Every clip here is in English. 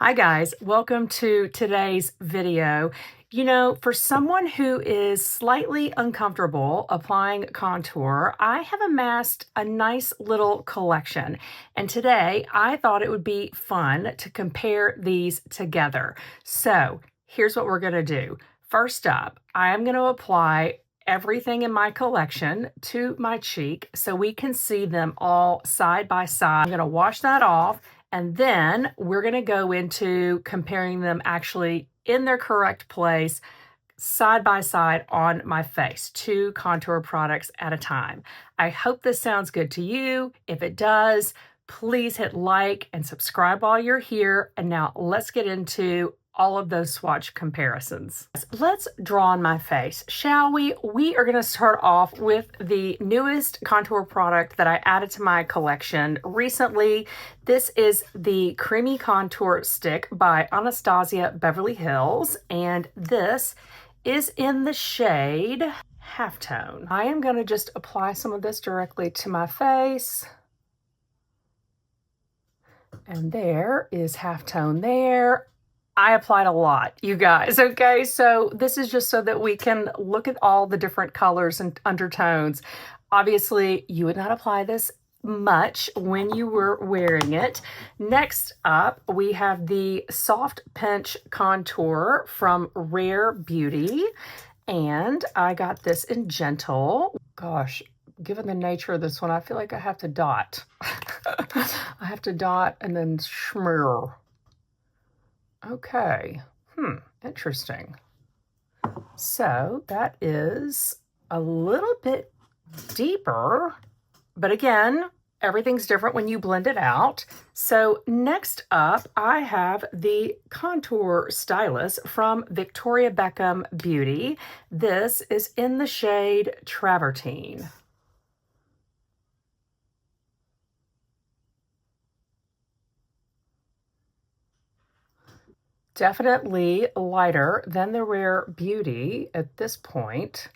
Hi guys, welcome to today's video. You know, for someone who is slightly uncomfortable applying contour, I have amassed a nice little collection. And today I thought it would be fun to compare these together. So here's what we're gonna do. First up, I am gonna apply everything in my collection to my cheek so we can see them all side by side. I'm gonna wash that off. And then we're going to go into comparing them actually in their correct place, side by side on my face, 2 contour products at a time. I hope this sounds good to you. If it does, please hit like and subscribe while you're here. And now let's get into all of those swatch comparisons. Let's draw on my face, shall we? We are going to start off with the newest contour product that I added to my collection recently. This is the Creamy Contour Stick by Anastasia Beverly Hills, and this is in the shade Halftone. I am going to just apply some of this directly to my face. And there is Halftone there. I applied a lot, you guys, okay? So this is just so that we can look at all the different colors and undertones. Obviously, you would not apply this much when you were wearing it. Next up, we have the Soft Pinch Contour from Rare Beauty. And I got this in Gentle. Gosh, given the nature of this one, I feel like I have to dot. I have to dot and then smear. Okay, interesting. So that is a little bit deeper, but again, everything's different when you blend it out. So next up, I have the Contour Stylus from Victoria Beckham Beauty. This is in the shade Travertine. Definitely lighter than the Rare Beauty at this point,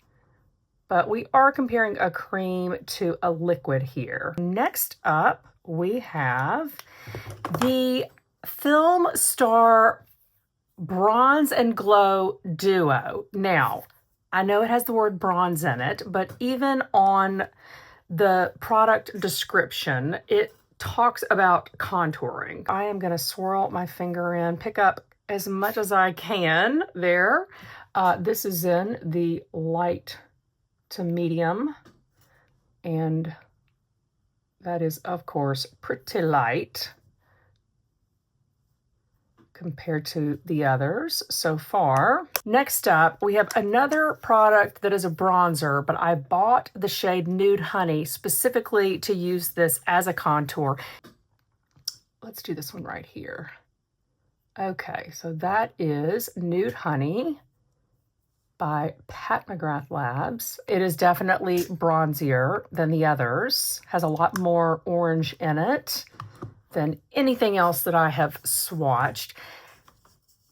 but we are comparing a cream to a liquid here. Next up, we have the FILMSTAR Bronze and Glow Duo. Now, I know it has the word bronze in it, but even on the product description, it talks about contouring. I am going to swirl my finger in, pick up as much as I can there. This is in the light to medium, and that is, of course, pretty light compared to the others so far. Next up, we have another product that is a bronzer, but I bought the shade Nude Honey specifically to use this as a contour. Let's do this one right here. Okay, so that is Nude Honey by MCGRATH Labs. It is definitely bronzier than the others, has a lot more orange in it than anything else that I have swatched.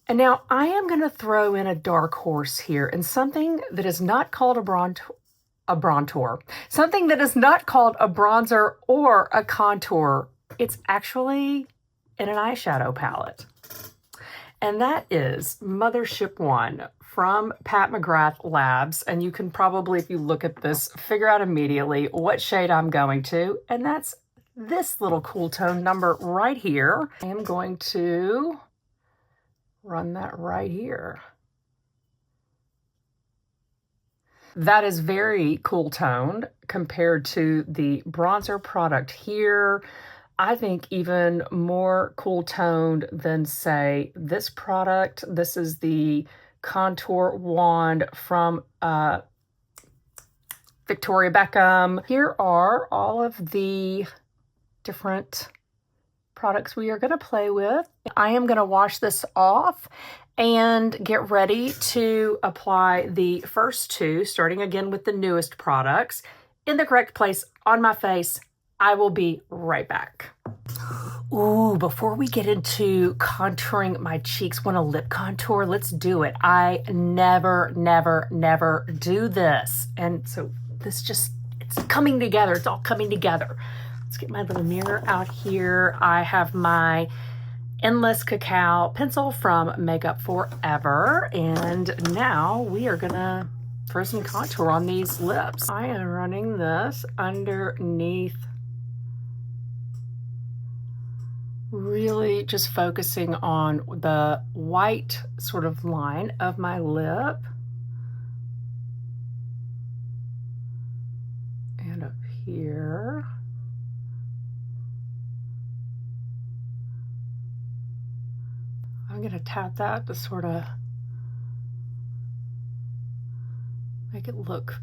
And now I am going to throw in a dark horse here, and something that is not called a bronzer, something that is not called a bronzer or a contour. It's actually in an eyeshadow palette. And that is Mothership 1 from MCGRATH Labs. And you can probably, if you look at this, figure out immediately what shade I'm going to. And that's this little cool tone number right here. I am going to run that right here. That is very cool toned compared to the bronzer product here. I think even more cool toned than, say, this product. This is the Contour Wand from Victoria Beckham. Here are all of the different products we are going to play with. I am going to wash this off and get ready to apply the first 2, starting again with the newest products, in the correct place on my face. I will be right back. Ooh, before we get into contouring my cheeks, want a lip contour? Let's do it. I never do this. And so this just, it's coming together. It's all coming together. Let's get my little mirror out here. I have my Endless Cacao pencil from Makeup Forever. And now we are gonna frizz and contour on these lips. I am running this underneath, really just focusing on the white sort of line of my lip. And up here. I'm gonna tap that to sort of make it look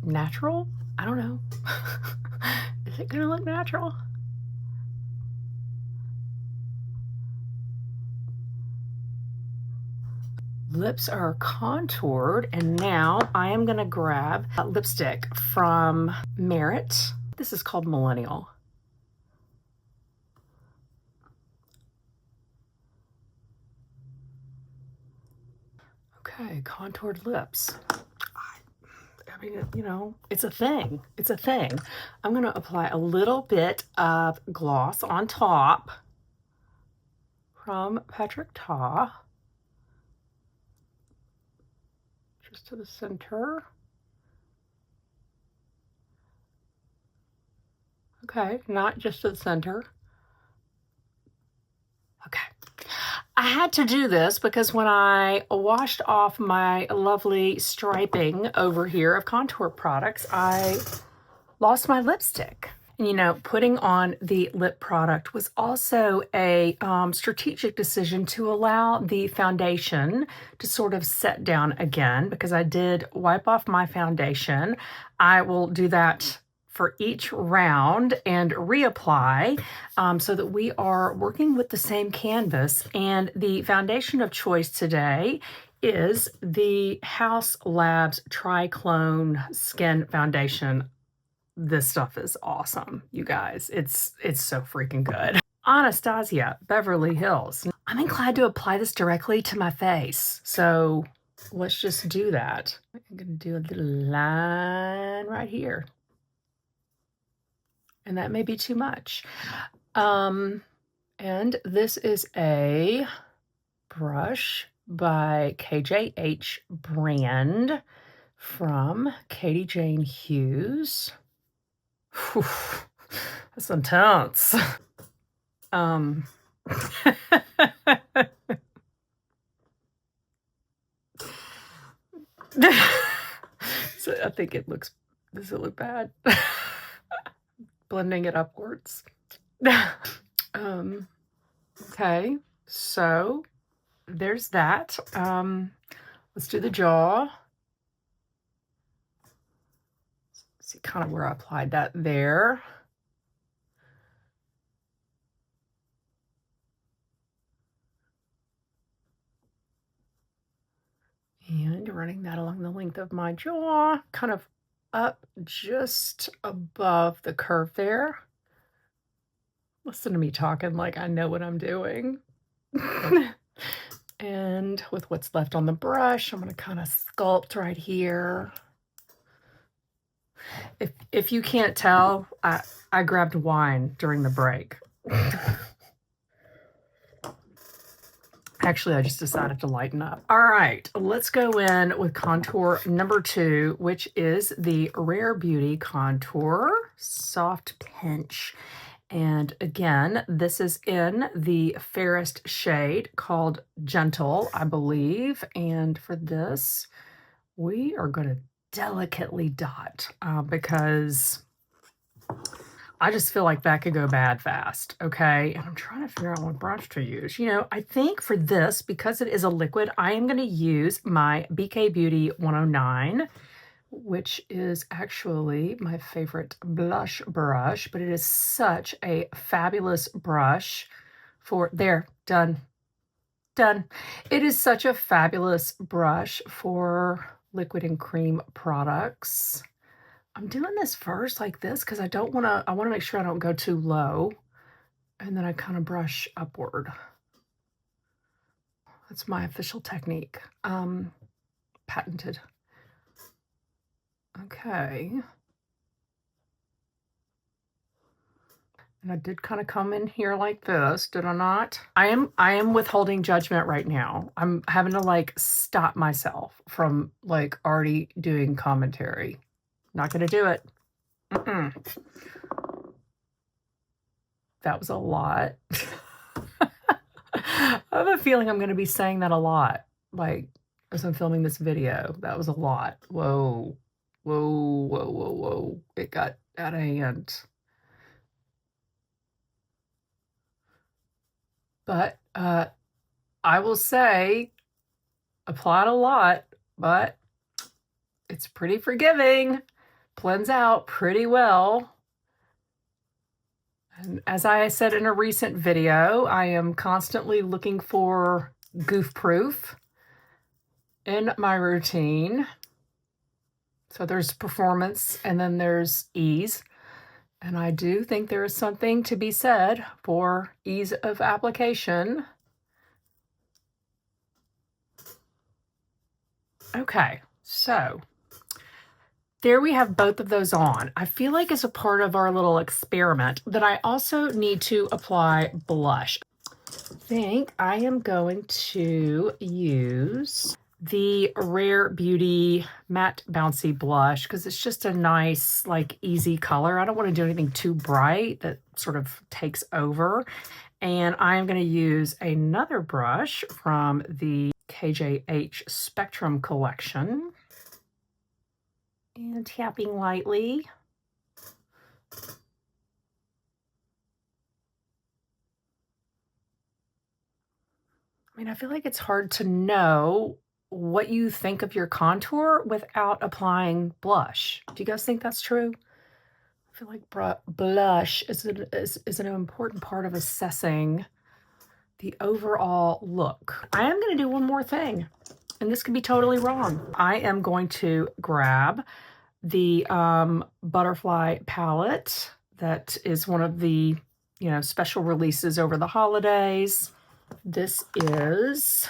natural. I don't know. Is it gonna look natural? Lips are contoured, and now I am gonna grab a lipstick from Merit. This is called Millennial. Okay, contoured lips. I mean, you know, it's a thing. It's a thing. I'm gonna apply a little bit of gloss on top from Patrick Ta. Just to the center. Okay, not just to the center. Okay. I had to do this because when I washed off my lovely striping over here of contour products, I lost my lipstick. And, you know, putting on the lip product was also a strategic decision to allow the foundation to sort of set down again, because I did wipe off my foundation. I will do that for each round and reapply so that we are working with the same canvas. And the foundation of choice today is the Haus Labs Triclone Skin Foundation. This stuff is awesome, you guys. It's so freaking good. Anastasia, Beverly Hills. I'm inclined to apply this directly to my face, so let's just do that. I'm gonna do a little line right here. And that may be too much. And this is a brush by KJH brand from Katie Jane Hughes. Whew, that's intense. So I think it looks, does it look bad? Blending it upwards. Okay, so there's that. Let's do the jaw. See kind of where I applied that there. And running that along the length of my jaw, kind of up just above the curve there. Listen to me talking like I know what I'm doing. And with what's left on the brush, I'm going to kind of sculpt right here. If you can't tell, I grabbed wine during the break. Actually, I just decided to lighten up. All right, let's go in with contour number 2, which is the Rare Beauty Contour Soft Pinch. And again, this is in the fairest shade called Gentle, I believe. And for this, we are going to delicately dot because I just feel like that could go bad fast, okay? And I'm trying to figure out what brush to use. You know, I think for this, because it is a liquid, I am going to use my BK Beauty 109, which is actually my favorite blush brush, but it is such a fabulous brush for, there, done. It is such a fabulous brush for liquid and cream products. I'm doing this first like this because I want to make sure I don't go too low, and then I kind of brush upward. That's my official technique, patented. Okay. And I did kind of come in here like this, did I not? I am withholding judgment right now. I'm having to like stop myself from like already doing commentary. Not gonna do it. That was a lot. I have a feeling I'm gonna be saying that a lot. Like as I'm filming this video. That was a lot. Whoa. Whoa, whoa, whoa, whoa. It got out of hand. But I will say, applied a lot, but it's pretty forgiving. Blends out pretty well. And as I said in a recent video, I am constantly looking for goof proof in my routine. So there's performance and then there's ease. And I do think there is something to be said for ease of application. Okay, so there we have both of those on. I feel like as a part of our little experiment that I also need to apply blush. I think I am going to use the Rare Beauty Matte Bouncy Blush because it's just a nice, like, easy color. I don't want to do anything too bright that sort of takes over. And I'm going to use another brush from the KJH Spectrum collection. And tapping lightly. I mean, I feel like it's hard to know what you think of your contour without applying blush. Do you guys think that's true? I feel like blush is an important part of assessing the overall look. I am going to do one more thing, and this could be totally wrong. I am going to grab the Butterfly palette that is one of the, special releases over the holidays. This is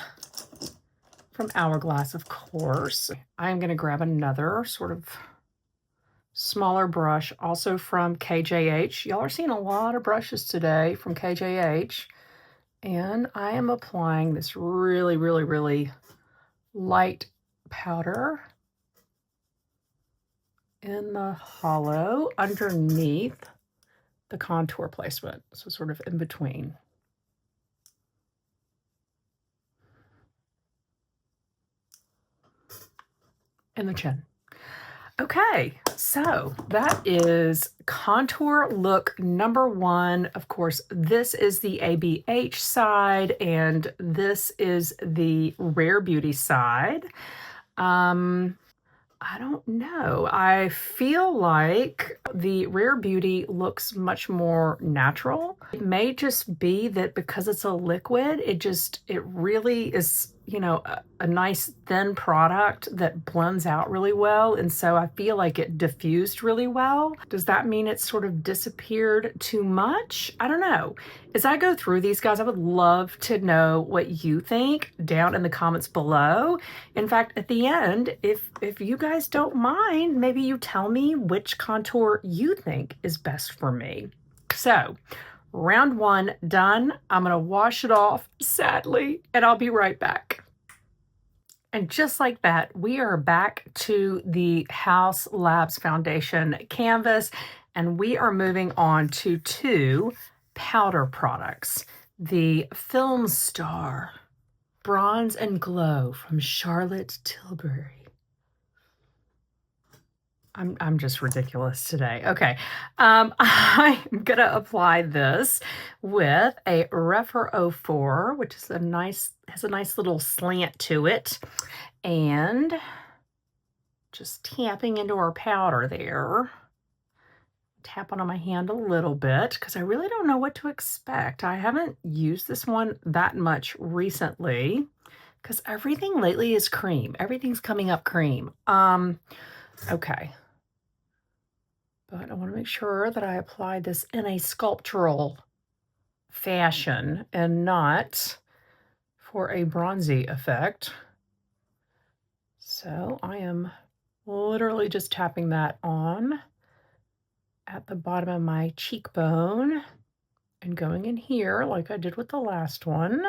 from Hourglass, of course. I'm going to grab another sort of smaller brush, also from KJH. Y'all are seeing a lot of brushes today from KJH. And I am applying this really, really, really light powder in the hollow underneath the contour placement. So sort of in between. And the chin. Okay, so that is contour look number one. Of course, this is the ABH side, and this is the Rare Beauty side. I don't know. I feel like the Rare Beauty looks much more natural. It may just be that because it's a liquid, it really is, a nice thin product that blends out really well. And so I feel like it diffused really well. Does that mean it sort of disappeared too much? I don't know. As I go through these, guys, I would love to know what you think down in the comments below. In fact, at the end, if you guys don't mind, maybe you tell me which contour you think is best for me. So, round one done. I'm going to wash it off, sadly, and I'll be right back. And just like that, we are back to the Haus Labs Foundation canvas, and we are moving on to two powder products. The FILMSTAR Bronze and Glow from Charlotte Tilbury. I'm just ridiculous today. Okay, I'm gonna apply this with a Rephr 04, which is has a nice little slant to it, and just tapping into our powder there. Tapping on my hand a little bit because I really don't know what to expect. I haven't used this one that much recently because everything lately is cream. Everything's coming up cream. Okay. But I want to make sure that I apply this in a sculptural fashion and not for a bronzy effect. So I am literally just tapping that on at the bottom of my cheekbone. and going in here like I did with the last one.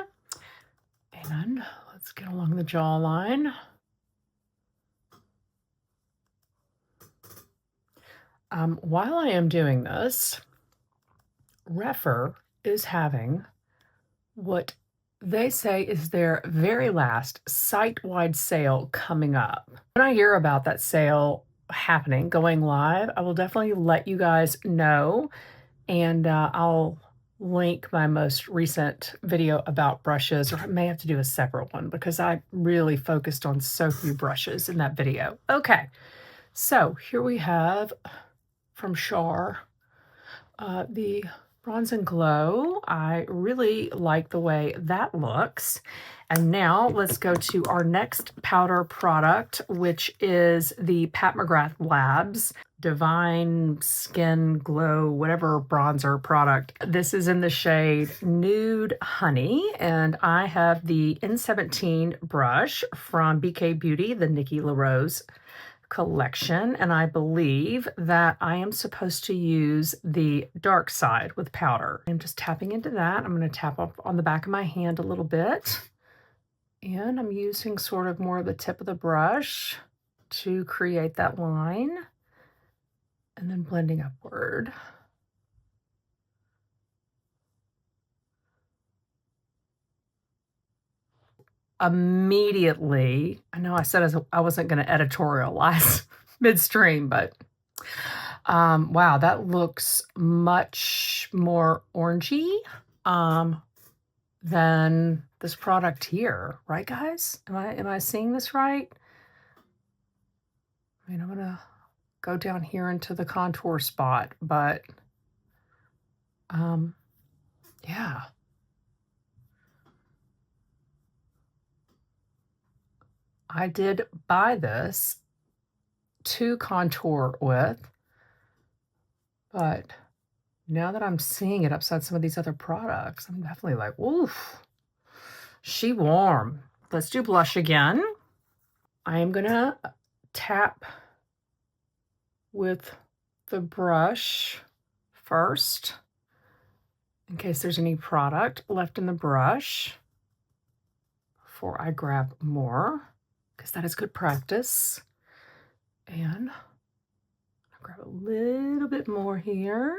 And let's get along the jawline. While I am doing this, Refer is having what they say is their very last site-wide sale coming up. When I hear about that sale happening, going live, I will definitely let you guys know, and I'll link my most recent video about brushes, or I may have to do a separate one because I really focused on so few brushes in that video. Okay, so here we have from Char the Bronze and Glow. I really like the way that looks. And now let's go to our next powder product, which is the Pat McGrath Labs Divine Skin Glow, whatever bronzer product. This is in the shade Nude Honey, and I have the N17 brush from BK Beauty, the Nikki LaRose collection, and I believe that I am supposed to use the dark side with powder. I'm just tapping into that. I'm going to tap up on the back of my hand a little bit, and I'm using sort of more of the tip of the brush to create that line, and then blending upward. Immediately, I know I said I wasn't going to editorialize midstream, but wow, that looks much more orangey than this product here, right, guys? Am I seeing this right? I mean, I'm gonna go down here into the contour spot, but yeah. I did buy this to contour with, but now that I'm seeing it upside some of these other products, I'm definitely like, oof, she warm. Let's do blush again. I am gonna tap with the brush first, in case there's any product left in the brush, before I grab more, because that is good practice. And I'll grab a little bit more here.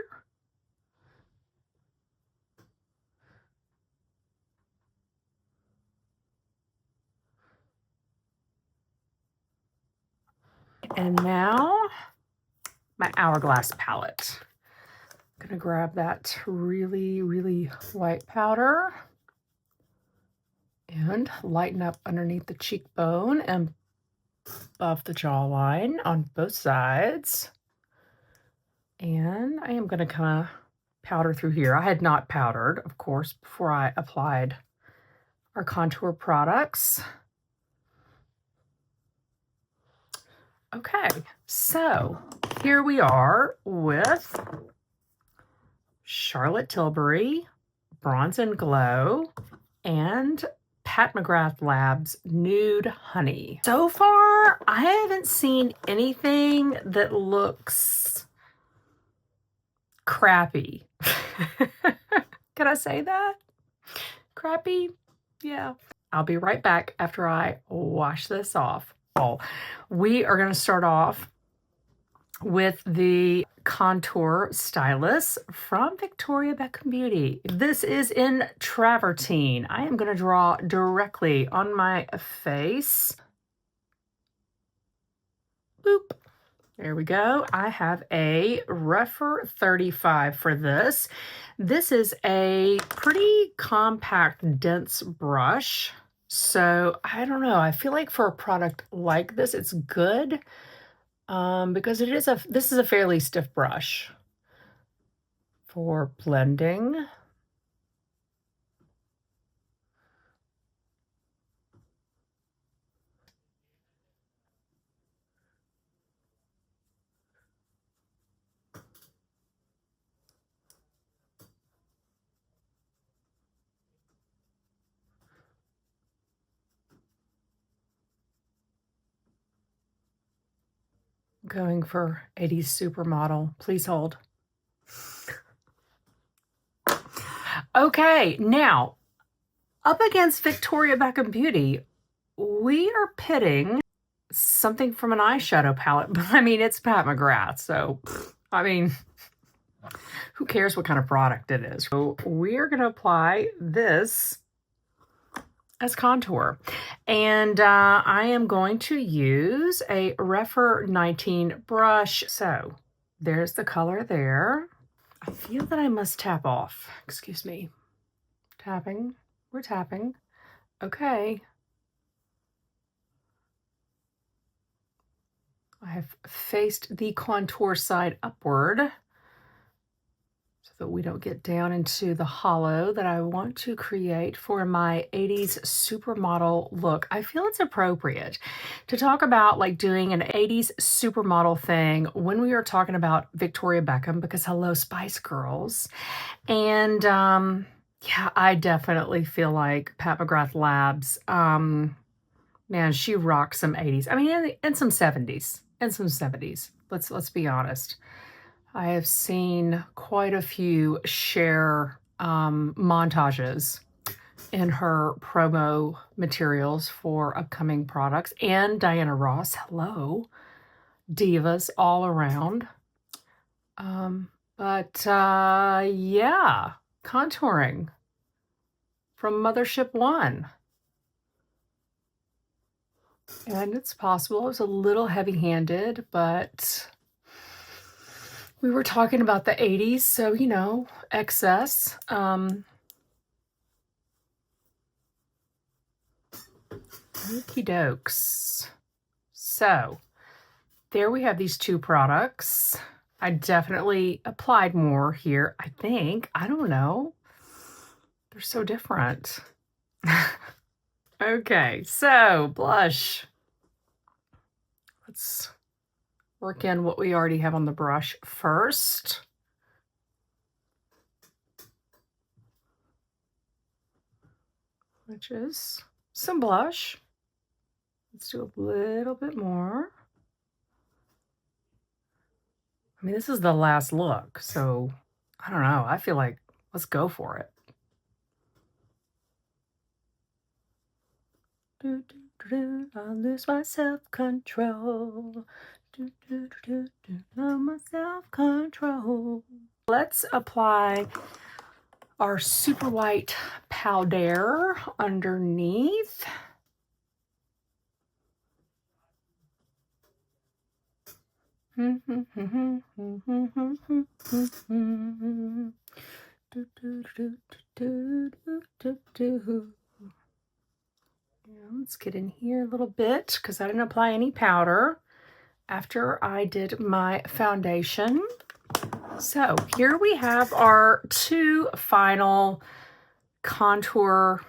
And now my Hourglass palette. I'm gonna grab that really, really white powder and lighten up underneath the cheekbone and above the jawline on both sides. And I am gonna kind of powder through here. I had not powdered, of course, before I applied our contour products. Okay, so here we are with Charlotte Tilbury, Bronze and Glow, and Pat McGrath Labs Nude Honey. So far, I haven't seen anything that looks crappy. Can I say that? Crappy? Yeah. I'll be right back after I wash this off. We are going to start off with the contour Stylus from Victoria Beckham Beauty. This is in Travertine. I am going to draw directly on my face. Boop. There we go. I have a Refer 35 for this. This is a pretty compact, dense brush. So I don't know. I feel like for a product like this, it's good because this is a fairly stiff brush for blending. Going for 80s supermodel. Please hold. Okay, now, up against Victoria Beckham Beauty, we are pitting something from an eyeshadow palette, but I mean, it's Pat McGrath, so, I mean, who cares what kind of product it is? So we're going to apply this as contour. And I am going to use a Refer 19 brush. So there's the color there. I feel that I must tap off. Excuse me. Tapping. We're tapping. Okay. I have faced the contour side upward so that we don't get down into the hollow that I want to create for my 80s supermodel look. I feel it's appropriate to talk about like doing an 80s supermodel thing when we are talking about Victoria Beckham, because hello, Spice Girls. And yeah, I definitely feel like Pat McGrath Labs, man, she rocks some 80s. I mean, and some 70s. And some 70s. Let's be honest. I have seen quite a few share montages in her promo materials for upcoming products. And Diana Ross, hello. Divas all around. Yeah, contouring from Mothership 1. And it's possible. It was a little heavy-handed, but we were talking about the 80s, so, you know, excess. Okie dokes. So, there we have these two products. I definitely applied more here, I think. I don't know. They're so different. Okay, so blush. Let's work in what we already have on the brush first. Which is some blush. Let's do a little bit more. I mean, this is the last look, so I don't know. I feel like let's go for it. I lose my self-control. My self-control. Let's apply our super white powder underneath. Let's get in here a little bit because I didn't apply any powder after I did my foundation. So here we have our two final contour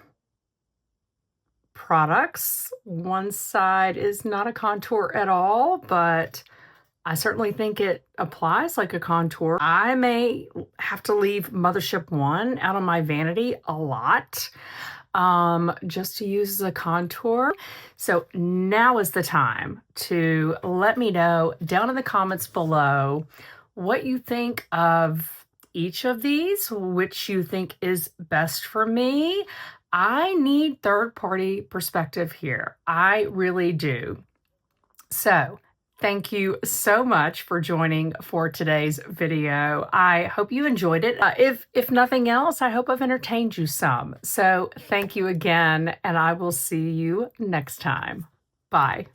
products. One side is not a contour at all, but I certainly think it applies like a contour. I may have to leave Mothership 1 out of my vanity a lot. Just to use as a contour. So now is the time to let me know down in the comments below what you think of each of these, which you think is best for me. I need third-party perspective here. I really do. So thank you so much for joining for today's video. I hope you enjoyed it. If nothing else, I hope I've entertained you some. So thank you again, and I will see you next time. Bye.